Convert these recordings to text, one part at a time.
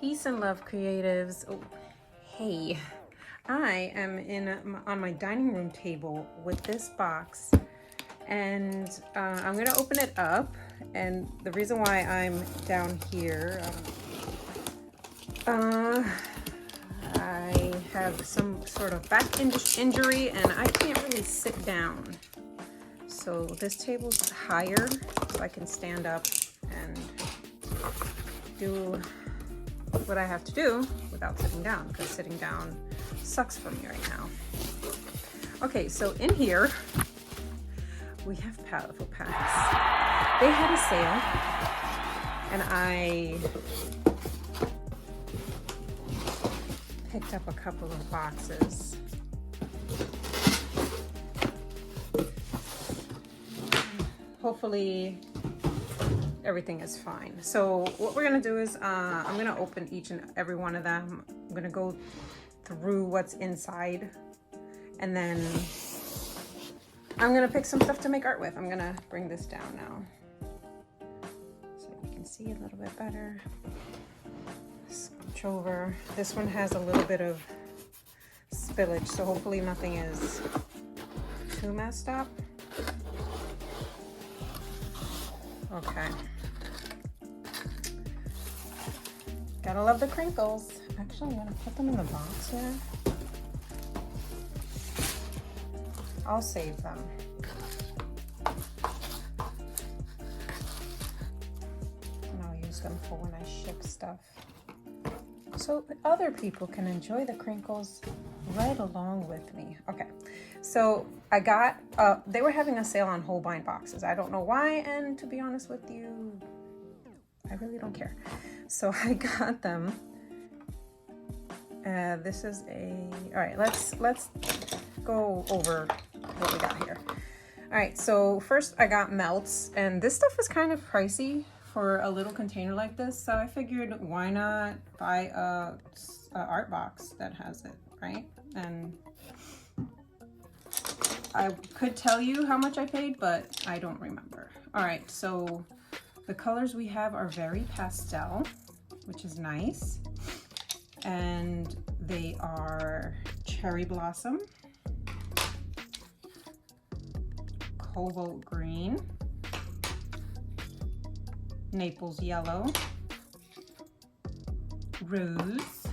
Peace and love, creatives. Oh, hey, I am on my dining room table with this box, and I'm gonna open it up. And the reason why I'm down here, I have some sort of back injury, and I can't really sit down. So this table's higher, so I can stand up and do what I have to do without sitting down, because sitting down sucks for me right now. Okay, so in here we have Paletteful packs. They had a sale, and I picked up a couple of boxes. Hopefully everything is fine. So what we're gonna do is I'm gonna open each and every one of them. I'm gonna go through what's inside, and then I'm gonna pick some stuff to make art with. I'm gonna bring this down now so you can see a little bit better. Scooch over. This one has a little bit of spillage, so hopefully nothing is too messed up. Okay. Gotta love the crinkles. Actually, I'm gonna put them in the box here. I'll save them. And I'll use them for when I ship stuff, so other people can enjoy the crinkles right along with me. Okay, so I got, they were having a sale on whole bind boxes. I don't know why, and to be honest with you, I really don't care. So I got them. This is all right, let's go over what we got here. All right, so first I got melts, and this stuff is kind of pricey for a little container like this, so I figured why not buy a art box that has it, right? And I could tell you how much I paid, but I don't remember. All right, so the colors we have are very pastel, which is nice, and they are cherry blossom, cobalt green, Naples yellow, rose,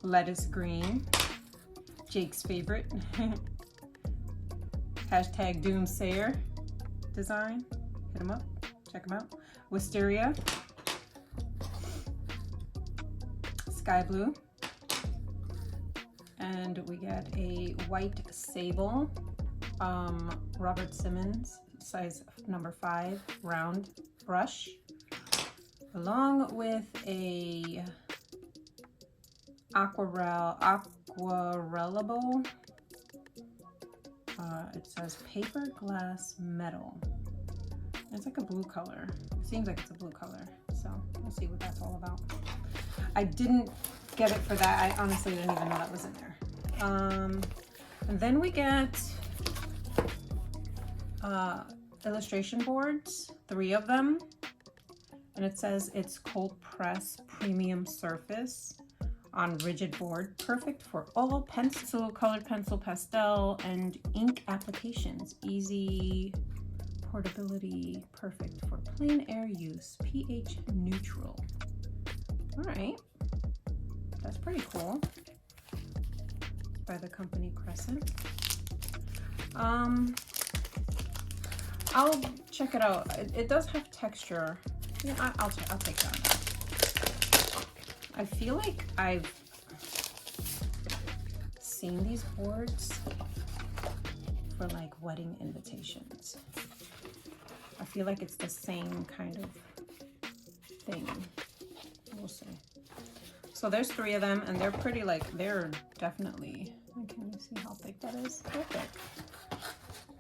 lettuce green, Jake's favorite, hashtag Doomsayer design, hit them up, check them out, wisteria, sky blue, and we get a white sable, Robert Simmons, size number 5, round brush, along with a aquarellable, it says paper glass metal. It's like a blue color. It seems like it's a blue color, so we'll see what that's all about. I didn't get it for that. I honestly didn't even know that was in there. And then we get illustration boards, 3 of them, and it says it's cold press premium surface on rigid board, perfect for all pencil, colored pencil, pastel, and ink applications. Easy portability, perfect for plein air use, pH neutral. All right, that's pretty cool. By the company Crescent. I'll check it out. It does have texture. Yeah, I'll take that. I feel like I've seen these boards for like wedding invitations. I feel like it's the same kind of thing. We'll see. So there's 3 of them, and they're pretty, like, they're definitely, can you see how thick that is? They're thick.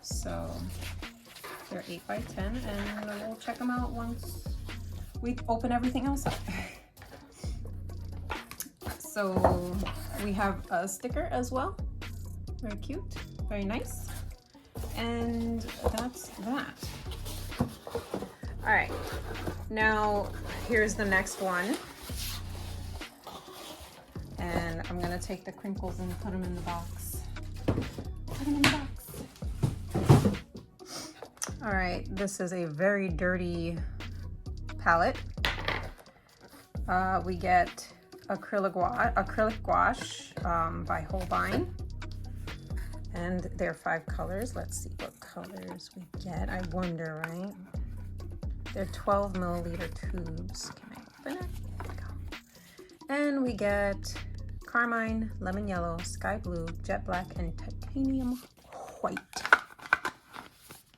So they're 8 by 10, and we'll check them out once we open everything else up. So we have a sticker as well. Very cute, very nice. And that's that. All right, now here's the next one. And I'm gonna take the crinkles and put them in the box. Put them in the box. All right, this is a very dirty palette. We get acrylic gouache by Holbein. And there are 5 colors. Let's see what colors we get. I wonder, right? They're 12 milliliter tubes. Can I open it? There we go. And we get carmine, lemon yellow, sky blue, jet black, and titanium white.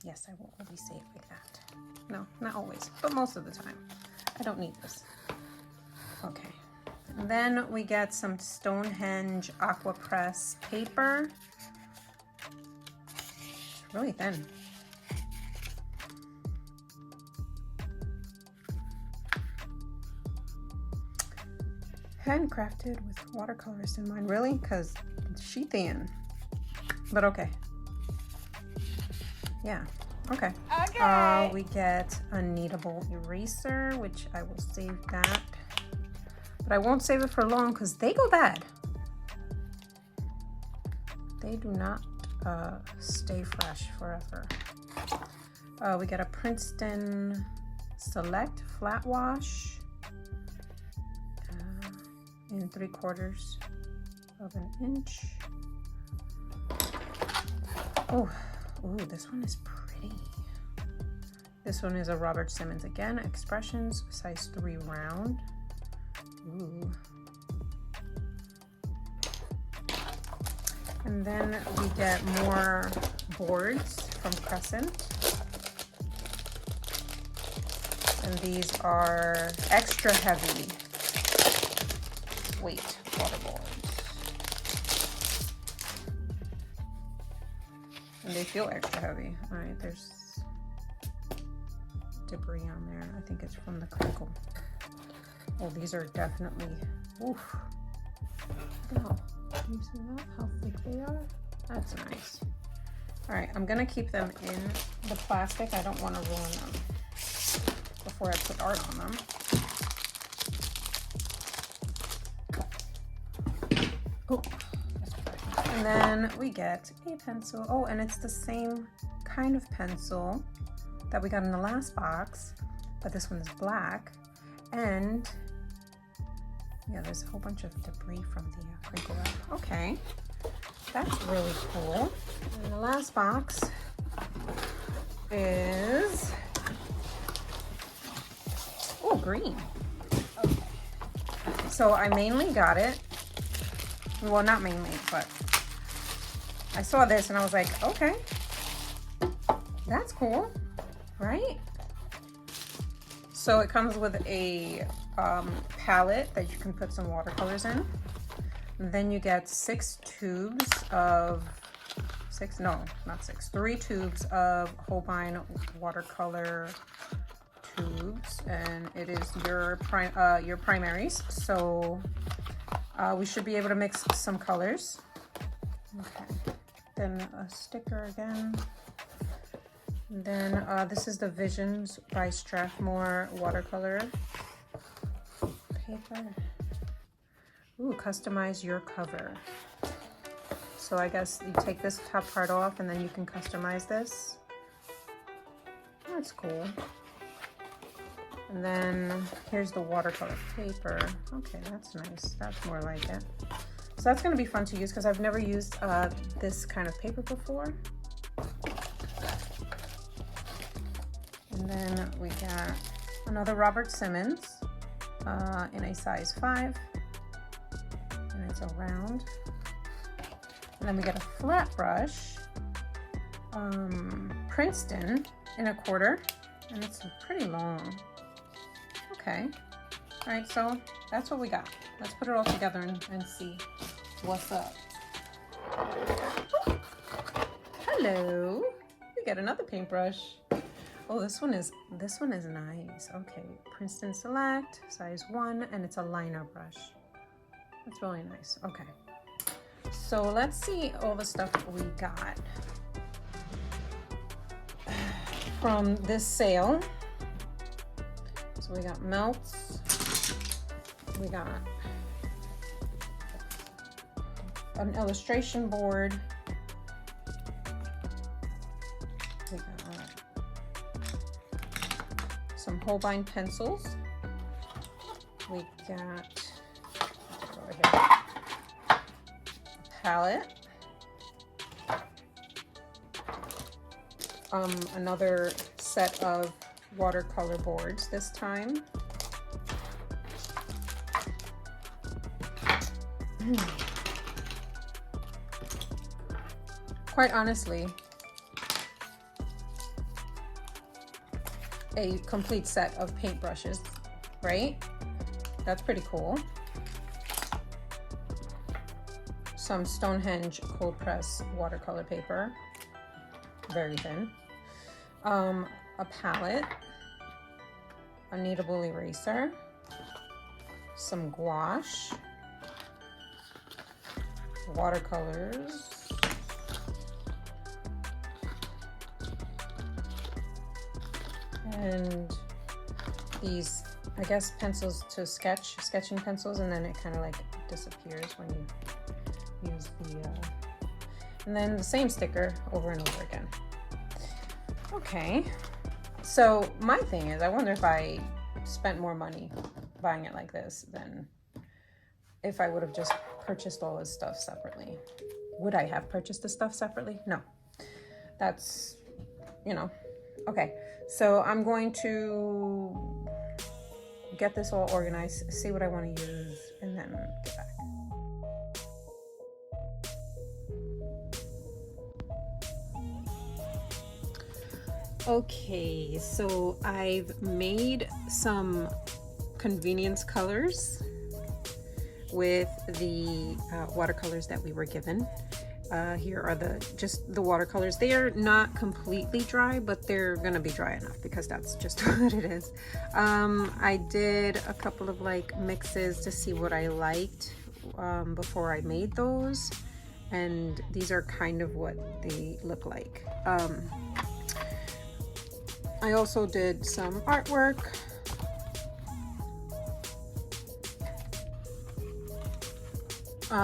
Yes, I will always say it like that. No, not always, but most of the time. I don't need this. Okay. And then we get some Stonehenge Aqua Press paper. It's really thin. Handcrafted with watercolors in mind. Really? Because she thin. But okay. Yeah. Okay. Okay. We get a kneadable eraser, which I will save that. But I won't save it for long because they go bad. They do not stay fresh forever. We get a Princeton Select Flat Wash in 3/4 of an inch. Oh, this one is pretty. This one is a Robert Simmons again, Expressions, size 3 round. Ooh. And then we get more boards from Crescent. And these are extra heavy weight water boards. And they feel extra heavy. All right, there's debris on there. I think it's from the crinkle. Oh, these are definitely, oof. Wow. Can you see that? How thick they are? That's nice. All right, I'm gonna keep them in the plastic. I don't want to ruin them before I put art on them. Oh, that's perfect. And then we get a pencil. Oh, and it's the same kind of pencil that we got in the last box, but this one is black. And yeah, there's a whole bunch of debris from the crinkle wrap. Okay, that's really cool. And the last box is, oh, green. Okay. So I mainly got it, well, not mainly, but I saw this and I was like, okay, that's cool, right? So it comes with a palette that you can put some watercolors in. And then you get 6 tubes of, 3 tubes of Holbein watercolor tubes, and it is your primaries. So we should be able to mix some colors. Okay, then a sticker again. And then this is the Visions by Strathmore watercolor paper. Ooh, customize your cover. So I guess you take this top part off and then you can customize this. That's cool. And then here's the watercolor paper. Okay, that's nice. That's more like it. So that's gonna be fun to use because I've never used this kind of paper before. And then we got another Robert Simmons in a size 5. And it's a round. And then we get a flat brush, Princeton in a 1/4, and it's pretty long. Okay. All right, so that's what we got. Let's put it all together and see what's up. Oh, hello. We got another paintbrush. Oh, this one is nice. Okay, Princeton Select, size 1, and it's a liner brush. That's really nice. Okay. So let's see all the stuff we got from this sale. So we got melts, we got an illustration board, we got some Holbein pencils, we got over here, a palette, another set of watercolor boards this time. Quite honestly, a complete set of paintbrushes, right? That's pretty cool. Some Stonehenge cold press watercolor paper, very thin. A palette, a kneadable eraser, some gouache, watercolors, and these, I guess, pencils to sketching pencils, and then it kind of like disappears when you use the, and then the same sticker over and over again. Okay, so my thing is, I wonder if I spent more money buying it like this than if I would have just purchased all this stuff separately. Would I have purchased the stuff separately? No, that's, you know. Okay, so I'm going to get this all organized, see what I want to use, and then get back. Okay, so I've made some convenience colors with the watercolors that we were given. Here are just the watercolors. They are not completely dry, but they're gonna be dry enough because that's just what it is. I did a couple of like mixes to see what I liked before I made those, and these are kind of what they look like. I also did some artwork.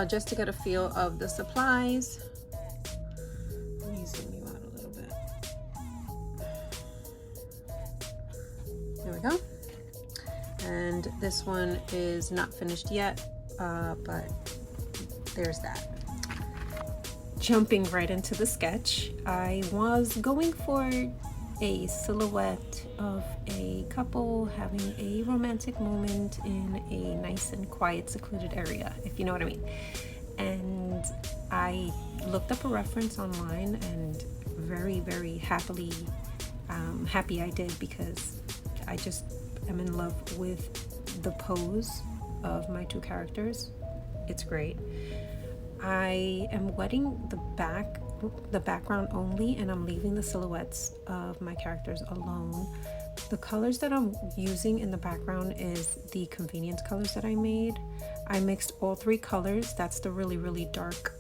Just to get a feel of the supplies. Let me zoom you out a little bit. There we go. And this one is not finished yet, but there's that. Jumping right into the sketch, I was going for a silhouette of a couple having a romantic moment in a nice and quiet, secluded area, if you know what I mean. And I looked up a reference online, and very, very happy I did, because I just am in love with the pose of my two characters. It's great. I am wetting the background only, and I'm leaving the silhouettes of my characters alone. The colors that I'm using in the background is the convenience colors that I made. I mixed all three colors. That's the really, really dark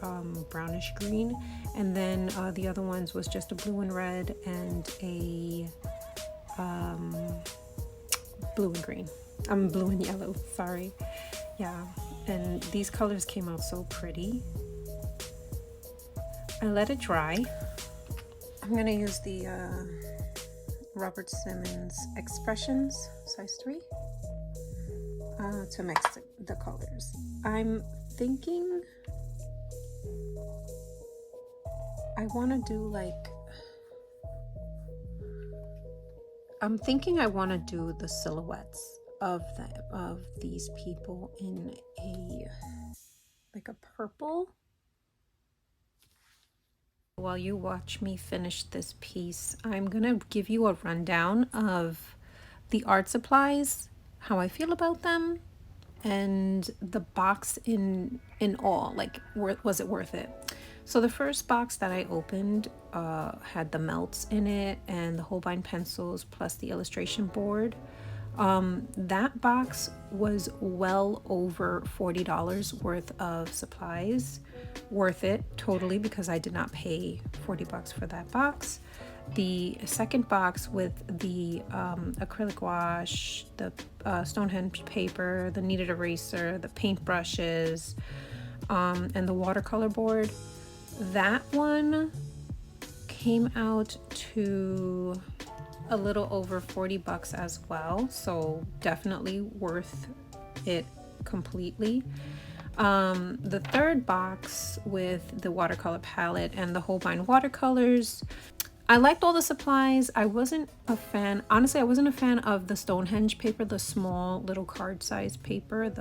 brownish green, and then the other ones was just a blue and red and a blue and green. Blue and yellow, sorry. Yeah, and these colors came out so pretty. I let it dry. I'm gonna use the Robert Simmons Expressions size 3 to mix the colors. I'm thinking I want to do the silhouettes of these people in a purple. While you watch me finish this piece, I'm gonna give you a rundown of the art supplies, how I feel about them, and the box in all, like, was it worth it? So the first box that I opened had the melts in it and the Holbein pencils plus the illustration board. That box was well over $40 worth of supplies. Worth it totally, because I did not pay $40 for that box. the second box with the acrylic wash, the Stonehenge paper, the kneaded eraser, the paintbrushes, and the watercolor board. That one came out to a little over 40 bucks as well, so definitely worth it completely. The third box with the watercolor palette and the Holbein watercolors, I liked all the supplies. I wasn't a fan, honestly, I wasn't a fan of the Stonehenge paper, the small little card size paper.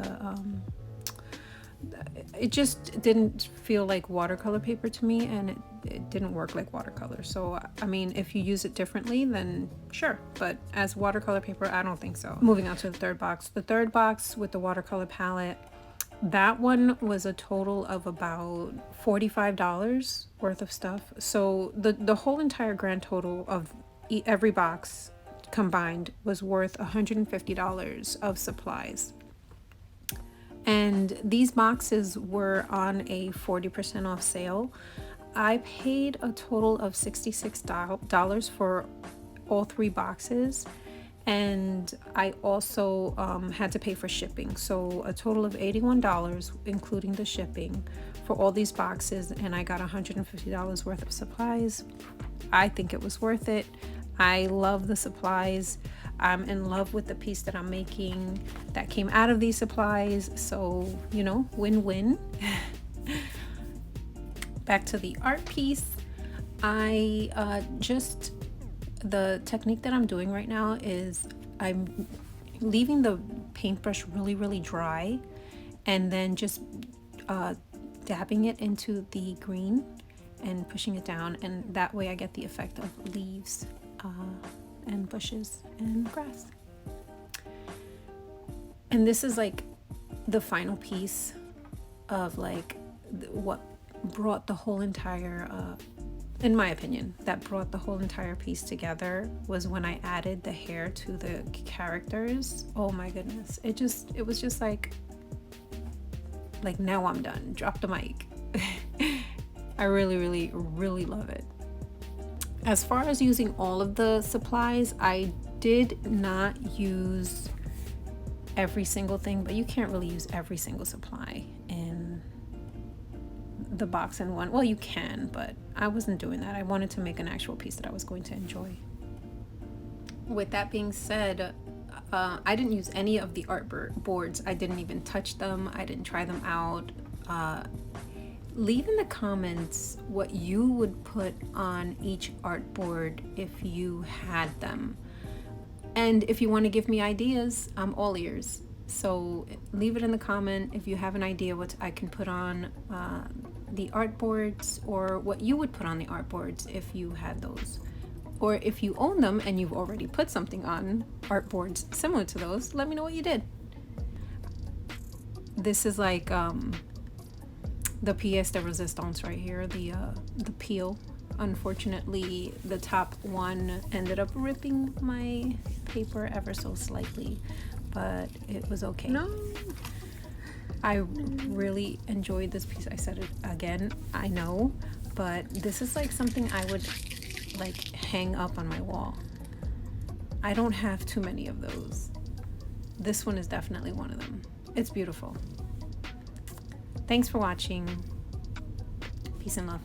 It just didn't feel like watercolor paper to me, and it didn't work like watercolor. So, I mean, if you use it differently, then sure. But as watercolor paper, I don't think so. Moving on to the third box. The third box with the watercolor palette, that one was a total of about $45 worth of stuff. So the whole entire grand total of every box combined was worth $150 of supplies. And these boxes were on a 40% off sale. I paid a total of $66 for all three boxes. And I also had to pay for shipping. So a total of $81, including the shipping, for all these boxes. And I got $150 worth of supplies. I think it was worth it. I love the supplies. I'm in love with the piece that I'm making that came out of these supplies. So, you know, win-win. Back to the art piece. The technique that I'm doing right now is I'm leaving the paintbrush really, really dry, and then just dabbing it into the green and pushing it down, and that way I get the effect of leaves and bushes and grass. And this is like the final piece of like what brought the whole entire in my opinion, that brought the whole entire piece together was when I added the hair to the characters. Oh my goodness. It was just like now I'm done. Drop the mic. I really, really, really love it. As far as using all of the supplies, I did not use every single thing, but you can't really use every single supply in the box in one. Well, you can, but I wasn't doing that. I wanted to make an actual piece that I was going to enjoy. With that being said, I didn't use any of the art boards. I didn't even touch them. I didn't try them out. Leave in the comments what you would put on each art board if you had them. And if you want to give me ideas, I'm all ears. So leave it in the comment if you have an idea what I can put on the art boards, or what you would put on the art boards if you had those. Or if you own them and you've already put something on art boards similar to those, let me know what you did. This is like the pièce de résistance right here, the peel. Unfortunately, the top one ended up ripping my paper ever so slightly, but it was okay. No. I really enjoyed this piece. I said it again, I know, but this is like something I would like hang up on my wall. I don't have too many of those. This one is definitely one of them. It's beautiful. Thanks for watching. Peace and love.